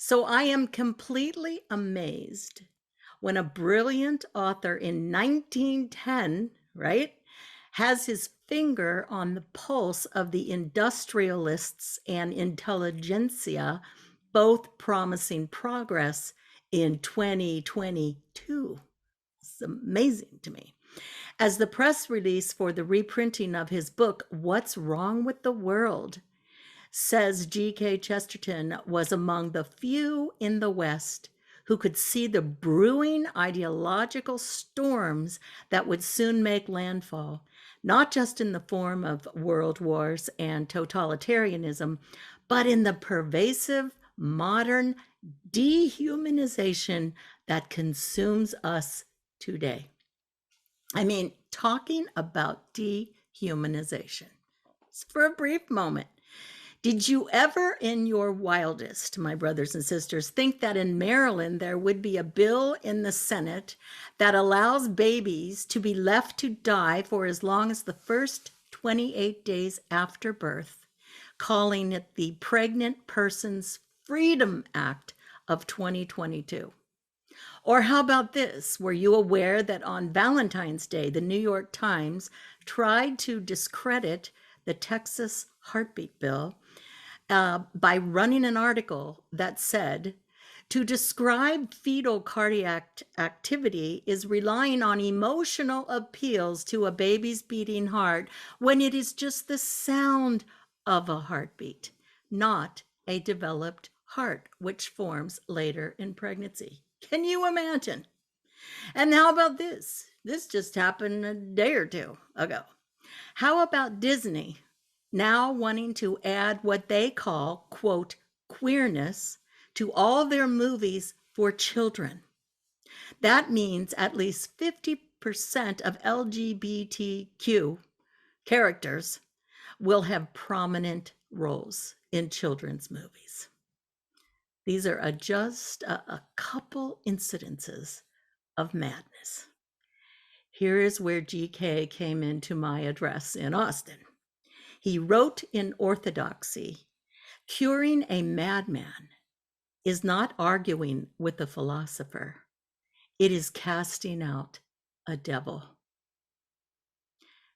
So I am completely amazed when a brilliant author in 1910, right, has his finger on the pulse of the industrialists and intelligentsia, both promising progress in 2022. It's amazing to me. As the press release for the reprinting of his book, What's Wrong with the World, says G.K Chesterton was among the few in the West who could see the brewing ideological storms that would soon make landfall, not just in the form of world wars and totalitarianism, but in the pervasive modern dehumanization that consumes us today. I mean, talking about dehumanization. For a brief moment, did you ever in your wildest, my brothers and sisters, think that in Maryland there would be a bill in the Senate that allows babies to be left to die for as long as the first 28 days after birth, calling it the Pregnant Persons Freedom Act of 2022? Or how about this? Were you aware that on Valentine's Day, the New York Times tried to discredit the Texas heartbeat bill by running an article that said, to describe fetal cardiac activity is relying on emotional appeals to a baby's beating heart when it is just the sound of a heartbeat, not a developed heart, which forms later in pregnancy. Can you imagine? And how about this? This just happened a day or two ago. How about Disney now wanting to add what they call, quote, queerness to all their movies for children? That means at least 50% of LGBTQ characters will have prominent roles in children's movies. These are just a couple incidences of madness. Here is where GK came into my address in Austin. He wrote in Orthodoxy, curing a madman is not arguing with a philosopher. It is casting out a devil.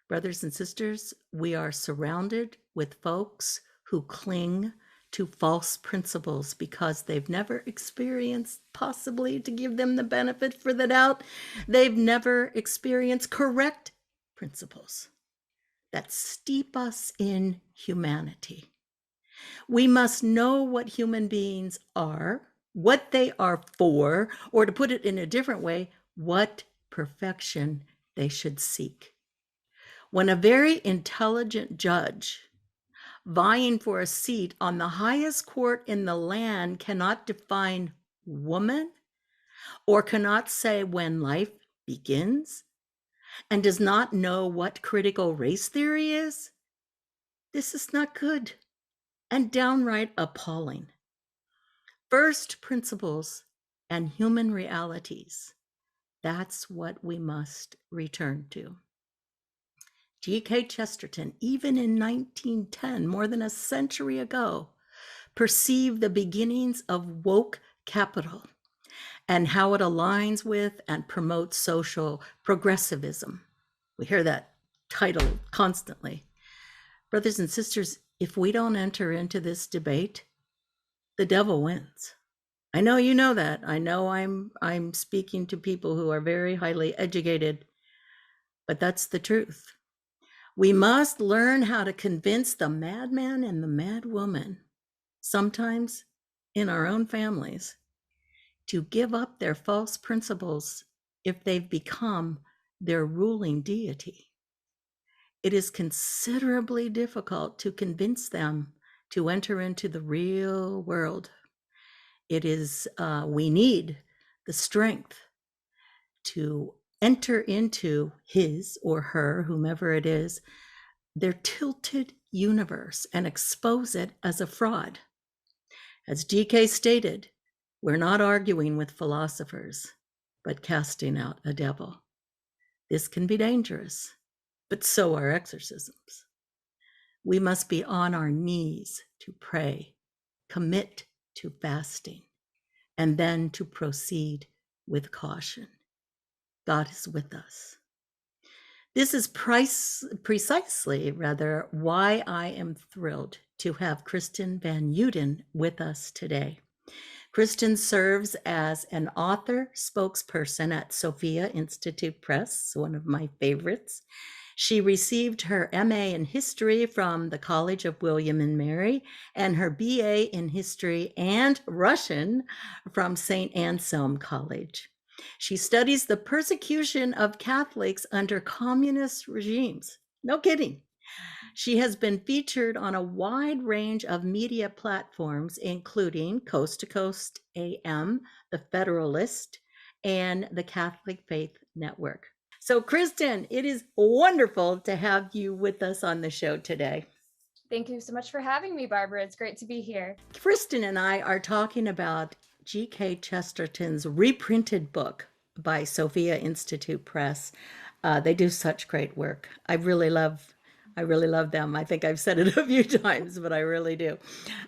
Brothers and sisters, we are surrounded with folks who cling to false principles because they've never experienced, possibly to give them the benefit for the doubt, they've never experienced correct principles that steep us in humanity. We must know what human beings are, what they are for, or to put it in a different way, what perfection they should seek. When a very intelligent judge vying for a seat on the highest court in the land cannot define woman, or cannot say when life begins, and does not know what critical race theory is, this is not good and downright appalling. First principles and human realities, that's what we must return to. G.K Chesterton, even in 1910, more than a century ago, perceived the beginnings of woke capital and how it aligns with and promotes social progressivism. We hear that title constantly. Brothers and sisters, if we don't enter into this debate, the devil wins. I know you know that. I know I'm speaking to people who are very highly educated, but that's the truth. We must learn how to convince the madman and the madwoman, sometimes in our own families, to give up their false principles if they've become their ruling deity. It is considerably difficult to convince them to enter into the real world. It is, we need the strength to enter into his or her, whomever it is, their tilted universe and expose it as a fraud. As GK stated, we're not arguing with philosophers, but casting out a devil. This can be dangerous, but so are exorcisms. We must be on our knees to pray, commit to fasting, and then to proceed with caution. God is with us. This is precisely why I am thrilled to have Kristen Van Uden with us today. Kristen serves as an author spokesperson at Sophia Institute Press, one of my favorites. She received her MA in history from the College of William and Mary and her BA in history and Russian from St. Anselm College. She studies the persecution of Catholics under communist regimes. No kidding. She has been featured on a wide range of media platforms, including Coast to Coast AM, The Federalist, and the Catholic Faith Network. So, Kristen, it is wonderful to have you with us on the show today. Thank you so much for having me, Barbara. It's great to be here. Kristen and I are talking about G.K Chesterton's reprinted book by Sophia Institute Press. They do such great work. I really love them. I think I've said it a few times, but I really do.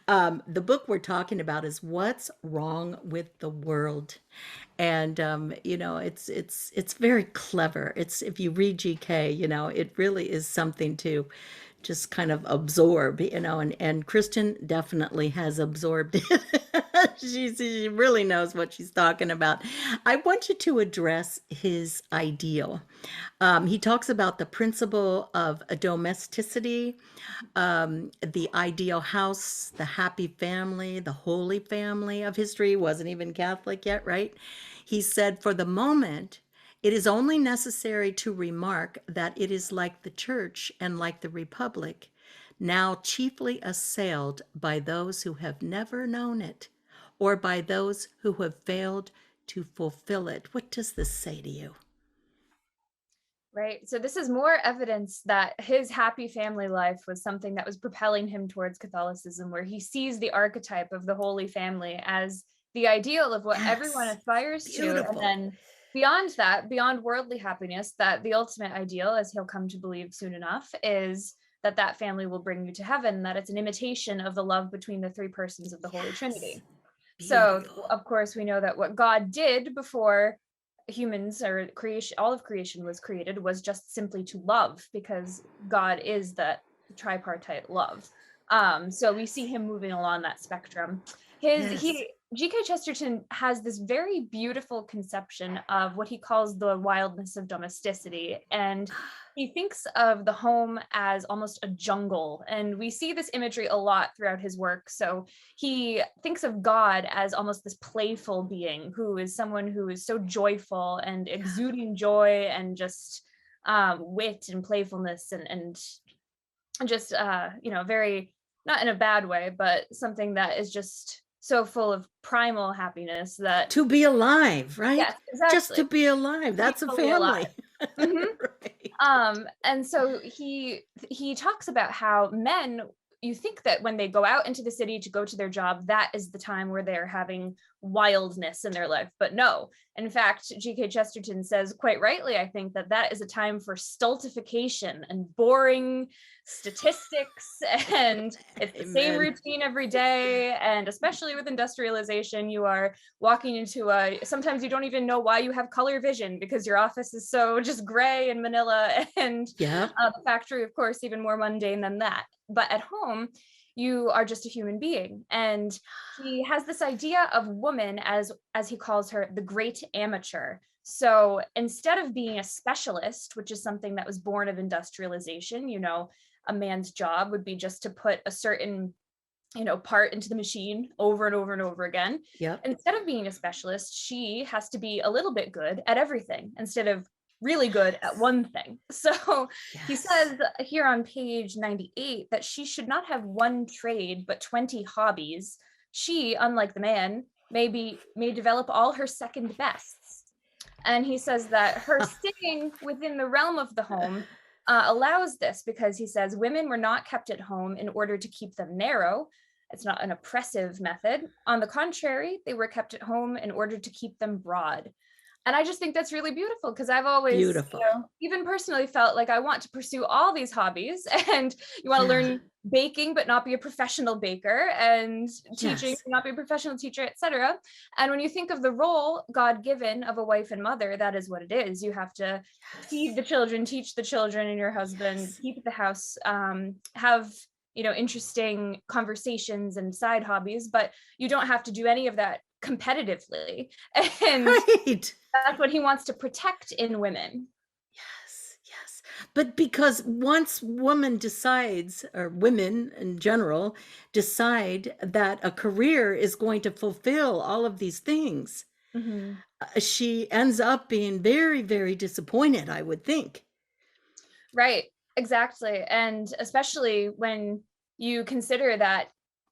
The book we're talking about is What's Wrong with the World. And it's very clever. It's, if you read GK, it really is something to just kind of absorb, and Kristen definitely has absorbed it. She really knows what she's talking about. I want you to address his ideal. He talks about the principle of domesticity, the ideal house, the happy family, the holy family of history. Wasn't even Catholic yet, right? He said, for the moment, it is only necessary to remark that it is like the church and like the republic, now chiefly assailed by those who have never known it, or by those who have failed to fulfill it. What does this say to you? Right. So this is more evidence that his happy family life was something that was propelling him towards Catholicism, where he sees the archetype of the Holy Family as the ideal of what everyone Yes, aspires to. And beautiful. then beyond that, beyond worldly happiness, that the ultimate ideal, as he'll come to believe soon enough, is that that family will bring you to heaven, that it's an imitation of the love between the three persons of the Holy Trinity. So, Beautiful. of course, we know that what God did before humans or creation, all of creation was created, was just simply to love, because God is that tripartite love. So we see him moving along that spectrum. Yes. G.K. Chesterton has this very beautiful conception of what he calls the wildness of domesticity, and he thinks of the home as almost a jungle, and we see this imagery a lot throughout his work. So he thinks of God as almost this playful being who is someone who is so joyful and exuding joy and just wit and playfulness and just very, not in a bad way, but something that is just so full of primal happiness that To be alive, right? yes, Just to exactly, be alive. be That's a fully alive. family. Mhm. Right. And so he talks about how men, you think that when they go out into the city to go to their job, that is the time where they're having wildness in their life. But no, in fact, G.K. Chesterton says quite rightly, I think, that that is a time for stultification and boring statistics, and it's the same Amen. routine every day. And especially with industrialization, you are walking into sometimes you don't even know why you have color vision, because your office is so just gray in Manila, and Yep. the factory, of course, even more mundane than that. But at home, you are just a human being. And he has this idea of woman as he calls her, the great amateur. So instead of being a specialist, which is something that was born of industrialization, a man's job would be just to put a certain part into the machine over and over and over again. Yep. Instead of being a specialist, she has to be a little bit good at everything instead of really good at one thing. So he Yes. says here on page 98 that she should not have one trade but 20 hobbies. She, unlike the man, may develop all her second bests. And he says that her staying within the realm of the home allows this, because he says women were not kept at home in order to keep them narrow. It's not an oppressive method. On the contrary, they were kept at home in order to keep them broad. And I just think that's really beautiful because I've always, Beautiful. even personally felt like I want to pursue all these hobbies and you want to Yeah. learn baking but not be a professional baker, and teaching Yes. but not be a professional teacher, etc. And when you think of the role God given of a wife and mother, that is what it is. You have to feed Yes. the children, teach the children and your husband, Yes. keep the house, have interesting conversations and side hobbies, but you don't have to do any of that competitively. And Right. that's what he wants to protect in women. Yes, yes. But because once woman decides, or women in general, decide that a career is going to fulfill all of these things, Mhm. she ends up being very, very disappointed, I would think. Right, exactly. And especially when you consider that,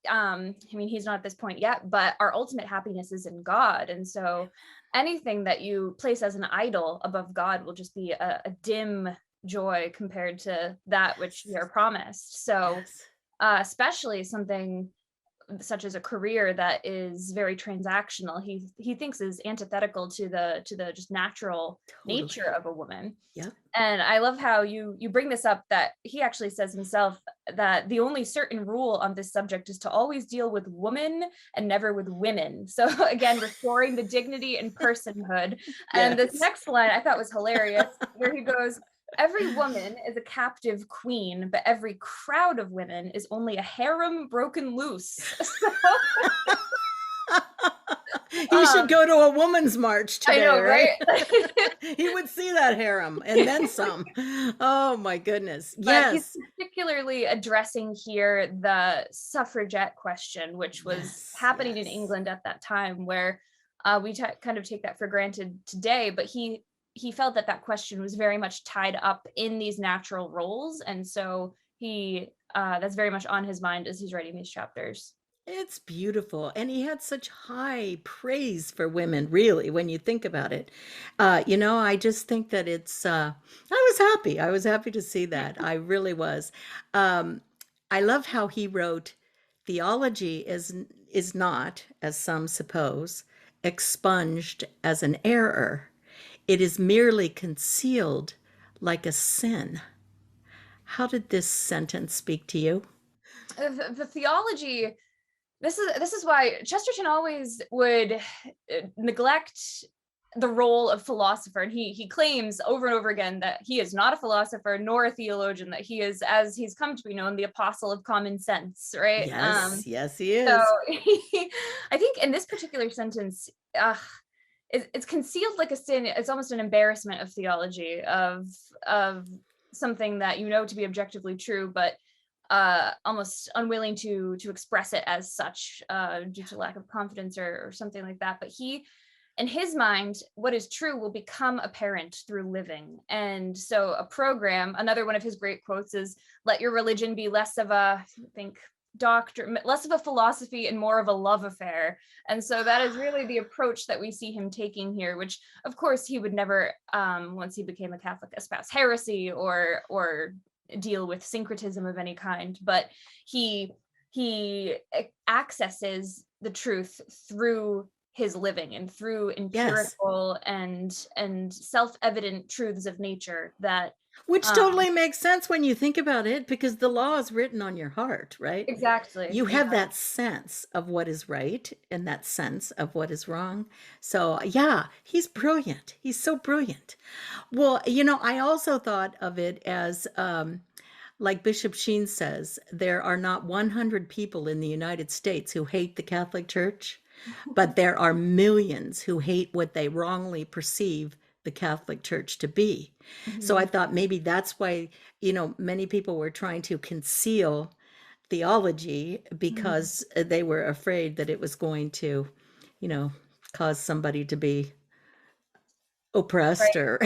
I mean, he's not at this point yet, but our ultimate happiness is in God. And so anything that you place as an idol above God will just be a dim joy compared to that which we are Yes, promised. So, yes, especially something such as a career that is very transactional, he thinks is antithetical to the just natural nature totally. of a woman. Yep. And I love how you bring this up, that he actually says himself that the only certain rule on this subject is to always deal with woman and never with women. So again, restoring the dignity and personhood. And this Yes. next line I thought was hilarious, where he goes, every woman is a captive queen, but every crowd of women is only a harem broken loose. So, He should um, go to a woman's march I today, know, right? right? He would see that harem and then some. Oh my goodness. But he's Yes. particularly addressing here the suffragette question, which was Yes. happening in Yes. England at that time, where we kind of take that for granted today. But he felt that that question was very much tied up in these natural roles, and so he that's very much on his mind as he's writing these chapters. It's beautiful. And he had such high praise for women, really, when you think about it. I just think that I was happy. I was happy to see that. I really was. Um, I love how he wrote, theology is not, as some suppose, expunged as an error. It is merely concealed like a sin. How did this sentence speak to you? The theology, this is why Chesterton always would neglect the role of philosopher, and he claims over and over again that he is not a philosopher nor a theologian, that he is, as he's come to be known, the apostle of common sense, right? Yes, yes, he So is. I think in this particular sentence, it's concealed like a sin. It's almost an embarrassment of theology, of something that you know to be objectively true, but almost unwilling to express it as such, due to lack of confidence or something like that. But he, in his mind, what is true will become apparent through living. And so a program, another one of his great quotes is, let your religion be less of a, I think, doctor, less of a philosophy and more of a love affair. And so that is really the approach that we see him taking here, which of course he would never, once he became a Catholic, espouse heresy or deal with syncretism of any kind. But he accesses the truth through his living and through Yes. empirical and self-evident truths of nature that, Which um totally makes sense when you think about it, because the law is written on your heart, right? exactly, You have exactly. that sense of what is right and that sense of what is wrong. So, yeah, he's brilliant. He's so brilliant. Well, I also thought of it as like Bishop Sheen says, there are not 100 people in the United States who hate the Catholic Church, but there are millions who hate what they wrongly perceive the Catholic Church to be. So I Mhm. thought maybe that's why, many people were trying to conceal theology Mhm. because they were afraid that it was going to, you know, cause somebody to be oppressed Right. or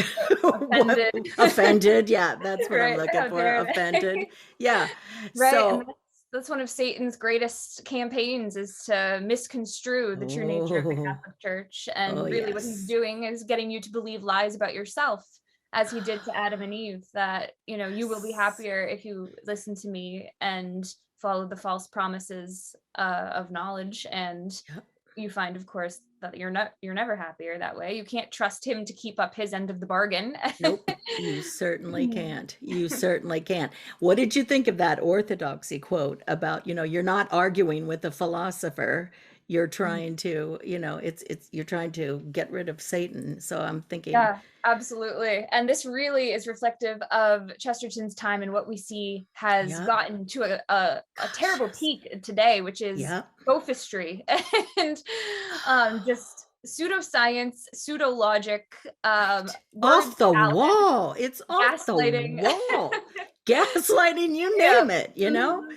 what, Offended. offended. Yeah, that's what I'm Right. looking How for. dare Offended. they? Yeah. Right. And So, that's one of Satan's greatest campaigns, is to misconstrue the true nature of the oh, Catholic Church. oh, And really what he's yes. doing is getting you to believe lies about yourself, as he did to Adam and Eve, that, you will be Yes. happier if you listen to me and follow the false promises of knowledge. And Yep. you find, of course, that you're never happier that way. You can't trust him to keep up his end of the bargain. Nope, you certainly can't. You certainly can't. What did you think of that orthodoxy quote about, you're not arguing with a philosopher, you're trying to, you're trying to get rid of Satan. So I'm thinking, Yeah, absolutely. And this really is reflective of Chesterton's time and what we see has yep, gotten to a gosh, terrible yes. peak today, which is Yep. sophistry and just pseudoscience, pseudo logic, Right. word Off the salad, wall. It's off the gaslighting. wall. Gaslighting, you Yeah. name it, you know? Mhm.